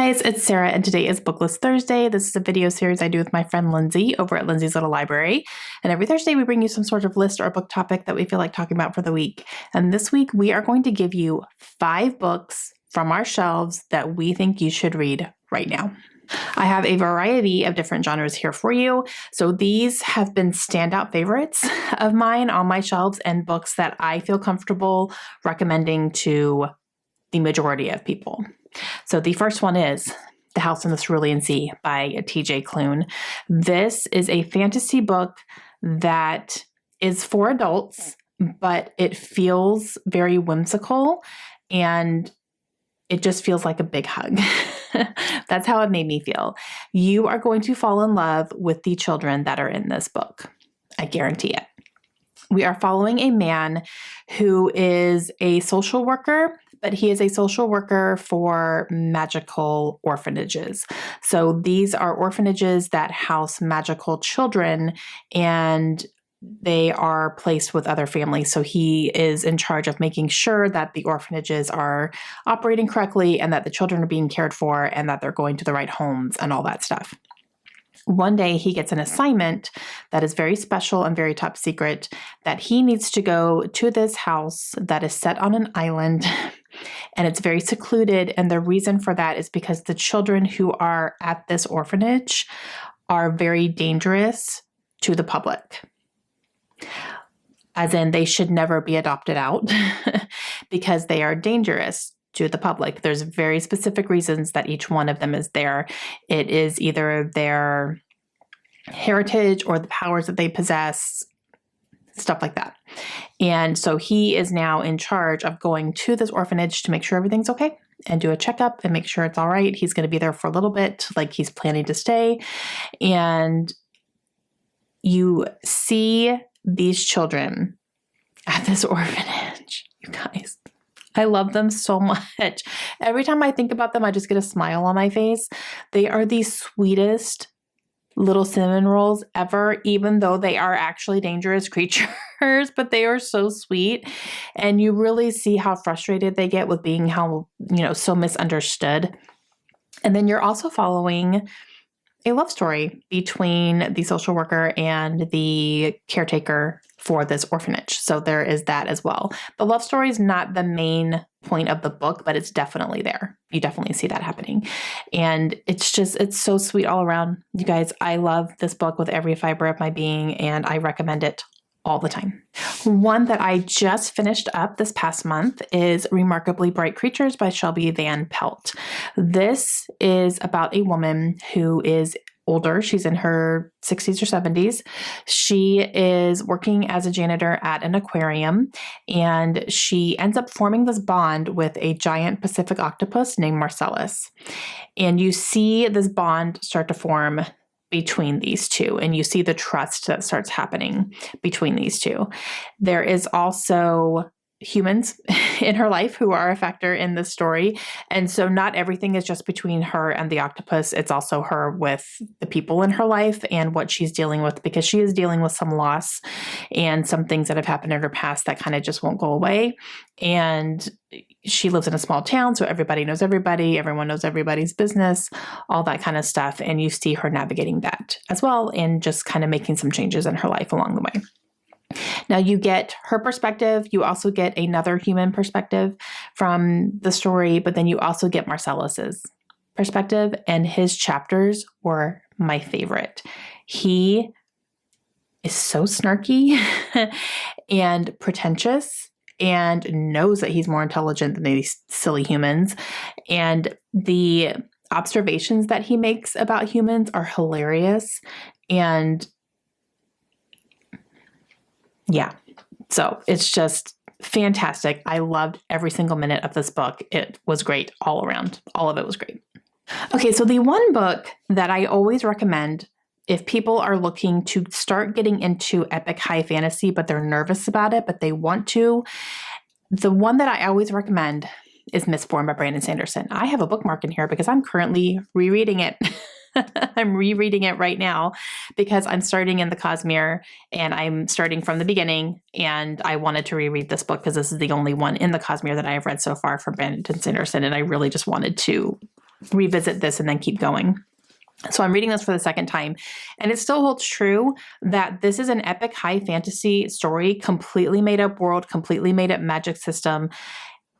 guys, it's Sarah and today is Booklist Thursday. This is a video series I do with my friend Lindsay over at Lindsay's Little Library. And every Thursday we bring you some sort of list or book topic that we feel like talking about for the week. And this week we are going to give you 5 books from our shelves that we think you should read right now. I have a variety of different genres here for you. So these have been standout favorites of mine on my shelves and books that I feel comfortable recommending to the majority of people. So the first one is The House in the Cerulean Sea by T.J. Klune. This is a fantasy book that is for adults, but it feels very whimsical and it just feels like a big hug. That's how it made me feel. You are going to fall in love with the children that are in this book. I guarantee it. We are following a man who is a social worker, but he is a social worker for magical orphanages. So these are orphanages that house magical children and they are placed with other families. So he is in charge of making sure that the orphanages are operating correctly and that the children are being cared for and that they're going to the right homes and all that stuff. One day he gets an assignment that is very special and very top secret that he needs to go to this house that is set on an island and it's very secluded. And the reason for that is because the children who are at this orphanage are very dangerous to the public. As in, they should never be adopted out because they are dangerous to the public. There's very specific reasons that each one of them is there. It is either their heritage or the powers that they possess, stuff like that. And so he is now in charge of going to this orphanage to make sure everything's okay and do a checkup and make sure it's all right. He's going to be there for a little bit, like he's planning to stay. And you see these children at this orphanage, you guys. I love them so much. Every time I think about them, I just get a smile on my face. They are the sweetest little cinnamon rolls ever, even though they are actually dangerous creatures, but they are so sweet. And you really see how frustrated they get with being so misunderstood. And then you're also following a love story between the social worker and the caretaker for this orphanage. So there is that as well. The love story is not the main point of the book, but it's definitely there. You definitely see that happening. And it's so sweet all around. You guys, I love this book with every fiber of my being, and I recommend it all the time. One that I just finished up this past month is Remarkably Bright Creatures by Shelby Van Pelt. This is about a woman who is older. She's in her 60s or 70s. She is working as a janitor at an aquarium, and she ends up forming this bond with a giant Pacific octopus named Marcellus. And you see this bond start to form between these two, and you see the trust that starts happening between these two. There is also humans in her life who are a factor in this story. And so not everything is just between her and the octopus. It's also her with the people in her life and what she's dealing with, because she is dealing with some loss and some things that have happened in her past that kind of just won't go away. And she lives in a small town, so everybody knows everybody, everyone knows everybody's business, all that kind of stuff. And you see her navigating that as well and just kind of making some changes in her life along the way. Now you get her perspective. You also get another human perspective from the story, but then you also get Marcellus's perspective, and his chapters were my favorite. He is so snarky and pretentious and knows that he's more intelligent than these silly humans. And the observations that he makes about humans are hilarious. And yeah, so it's just fantastic. I loved every single minute of this book. It was great all around. All of it was great. Okay, so the one book that I always recommend if people are looking to start getting into epic high fantasy, but they're nervous about it, but they want to, the one that I always recommend is Misborne by Brandon Sanderson. I have a bookmark in here because I'm currently rereading it. I'm rereading it right now because I'm starting in the Cosmere and I'm starting from the beginning, and I wanted to reread this book because this is the only one in the Cosmere that I have read so far from Brandon Sanderson, and I really just wanted to revisit this and then keep going. So I'm reading this for the second time, and it still holds true that this is an epic high fantasy story, completely made up world, completely made up magic system,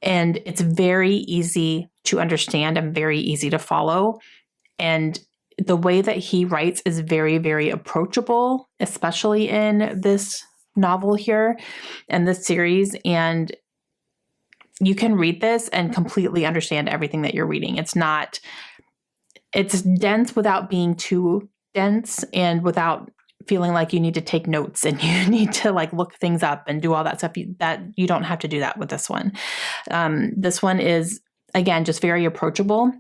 and it's very easy to understand and very easy to follow. And the way that he writes is very, very approachable, especially in this novel here and this series. And you can read this and completely understand everything that you're reading. It's dense without being too dense and without feeling like you need to take notes and you need to like look things up and do all that stuff. That you don't have to do that with this one. This one is, again, just very approachable.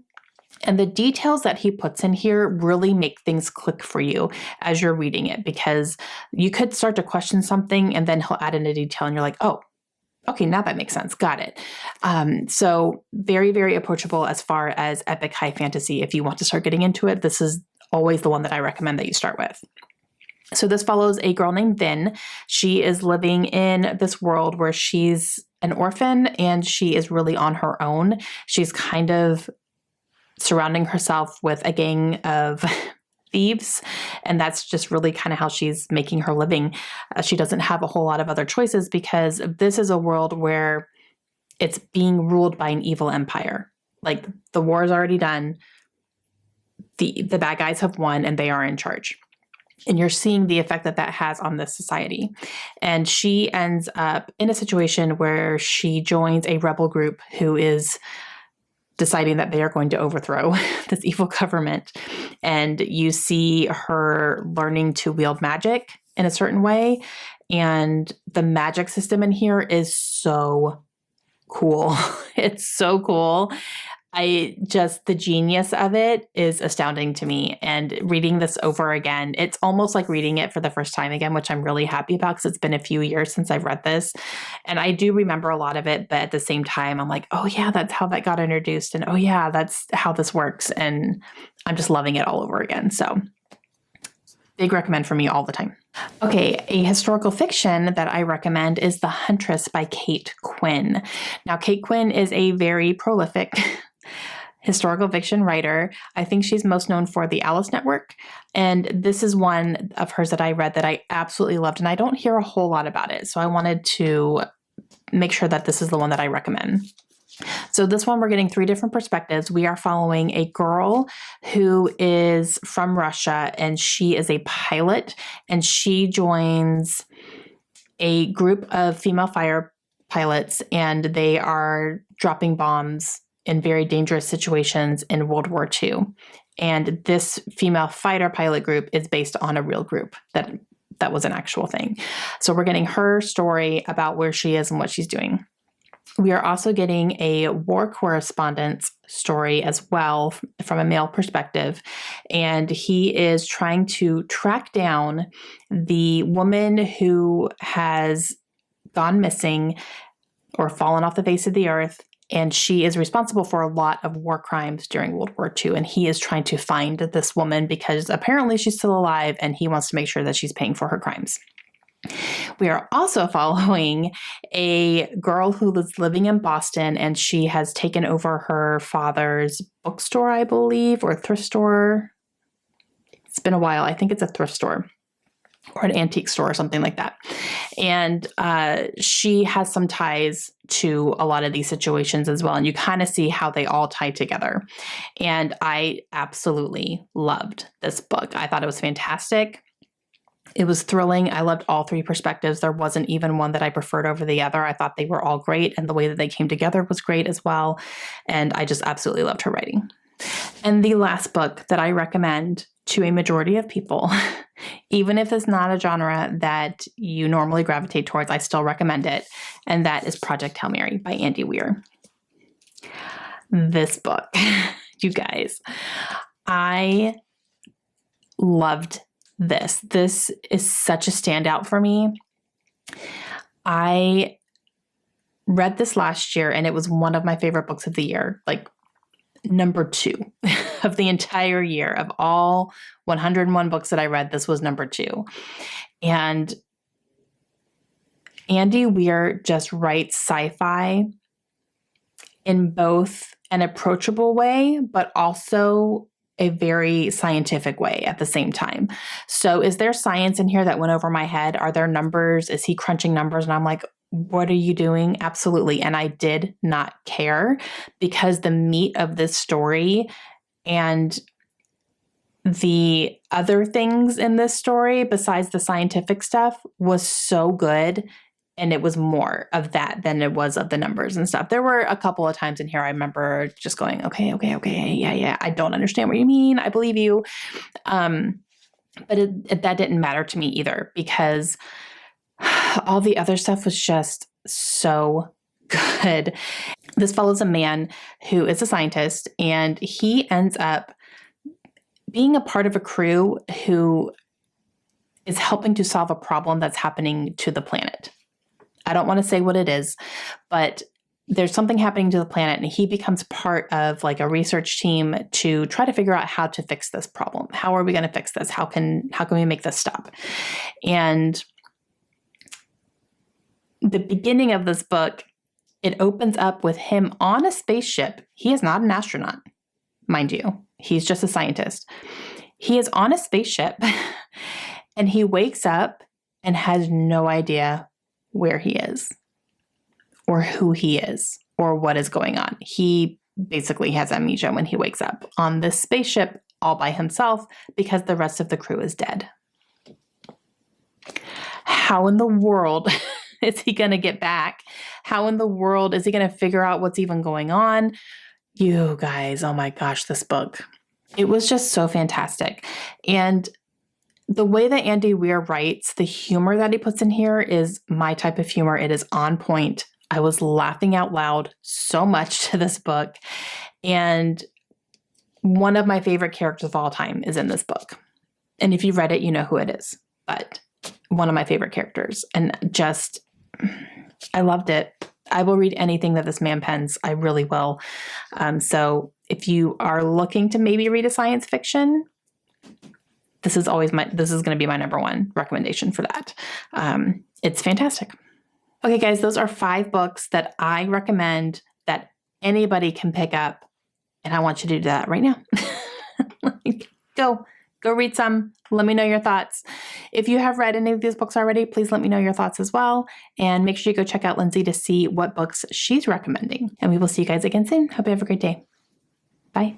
And the details that he puts in here really make things click for you as you're reading it, because you could start to question something and then he'll add in a detail and you're like, oh, okay, now that makes sense. Got it. So very, very approachable as far as epic high fantasy. If you want to start getting into it, this is always the one that I recommend that you start with. So this follows a girl named Vin. She is living in this world where she's an orphan and she is really on her own. She's kind of surrounding herself with a gang of thieves, and that's just really kind of how she's making her living. She doesn't have a whole lot of other choices because this is a world where it's being ruled by an evil empire. Like the war is already done. The bad guys have won and they are in charge. And you're seeing the effect that that has on this society. And she ends up in a situation where she joins a rebel group who is deciding that they are going to overthrow this evil government. And you see her learning to wield magic in a certain way. And the magic system in here is so cool. It's so cool. The genius of it is astounding to me. And reading this over again, it's almost like reading it for the first time again, which I'm really happy about because it's been a few years since I've read this. And I do remember a lot of it, but at the same time, I'm like, oh yeah, that's how that got introduced. And oh yeah, that's how this works. And I'm just loving it all over again. So big recommend for me all the time. Okay, a historical fiction that I recommend is The Huntress by Kate Quinn. Now, Kate Quinn is a very prolific historical fiction writer. I think she's most known for the Alice Network. And this is one of hers that I read that I absolutely loved. And I don't hear a whole lot about it. So I wanted to make sure that this is the one that I recommend. So this one, we're getting 3 different perspectives. We are following a girl who is from Russia and she is a pilot, and she joins a group of female fighter pilots, and they are dropping bombs in very dangerous situations in World War II. And this female fighter pilot group is based on a real group that was an actual thing. So we're getting her story about where she is and what she's doing. We are also getting a war correspondence story as well from a male perspective. And he is trying to track down the woman who has gone missing or fallen off the face of the earth. And she is responsible for a lot of war crimes during World War II. And he is trying to find this woman because apparently she's still alive and he wants to make sure that she's paying for her crimes. We are also following a girl who is living in Boston, and she has taken over her father's bookstore, I believe, or thrift store. It's been a while. I think it's a thrift store or an antique store or something like that. And she has some ties to a lot of these situations as well. And you kind of see how they all tie together. And I absolutely loved this book. I thought it was fantastic. It was thrilling. I loved all 3 perspectives. There wasn't even one that I preferred over the other. I thought they were all great, and the way that they came together was great as well. And I just absolutely loved her writing. And the last book that I recommend to a majority of people, even if it's not a genre that you normally gravitate towards, I still recommend it. And that is Project Hail Mary by Andy Weir. This book, you guys, I loved this. This is such a standout for me. I read this last year and it was one of my favorite books of the year, like number 2 of the entire year. Of all 101 books that I read, this was number 2. And Andy Weir just writes sci-fi in both an approachable way, but also a very scientific way at the same time. So is there science in here that went over my head? Are there numbers? Is he crunching numbers? And I'm like, what are you doing? Absolutely. And I did not care, because the meat of this story and the other things in this story besides the scientific stuff was so good. And it was more of that than it was of the numbers and stuff. There were a couple of times in here I remember just going, okay, yeah, I don't understand what you mean. I believe you. But that didn't matter to me either, because all the other stuff was just so good. This follows a man who is a scientist, and he ends up being a part of a crew who is helping to solve a problem that's happening to the planet. I don't want to say what it is, but there's something happening to the planet, and he becomes part of like a research team to try to figure out how to fix this problem. How are we going to fix this? How can we make this stop? And the beginning of this book, it opens up with him on a spaceship. He is not an astronaut, mind you. He's just a scientist. He is on a spaceship and he wakes up and has no idea where he is or who he is or what is going on. He basically has amnesia when he wakes up on this spaceship all by himself because the rest of the crew is dead. How in the world is he going to get back? How in the world is he going to figure out what's even going on? You guys, oh my gosh, this book. It was just so fantastic. And the way that Andy Weir writes, the humor that he puts in here is my type of humor. It is on point. I was laughing out loud so much to this book. And one of my favorite characters of all time is in this book. And if you read it, you know who it is. But one of my favorite characters. And just, I loved it. I will read anything that this man pens. I really will. So if you are looking to maybe read a science fiction, this is going to be my number one recommendation for that. It's fantastic. Okay, guys, those are 5 books that I recommend that anybody can pick up. And I want you to do that right now. Go read some. Let me know your thoughts. If you have read any of these books already, please let me know your thoughts as well. And make sure you go check out Lindsey to see what books she's recommending. And we will see you guys again soon. Hope you have a great day. Bye.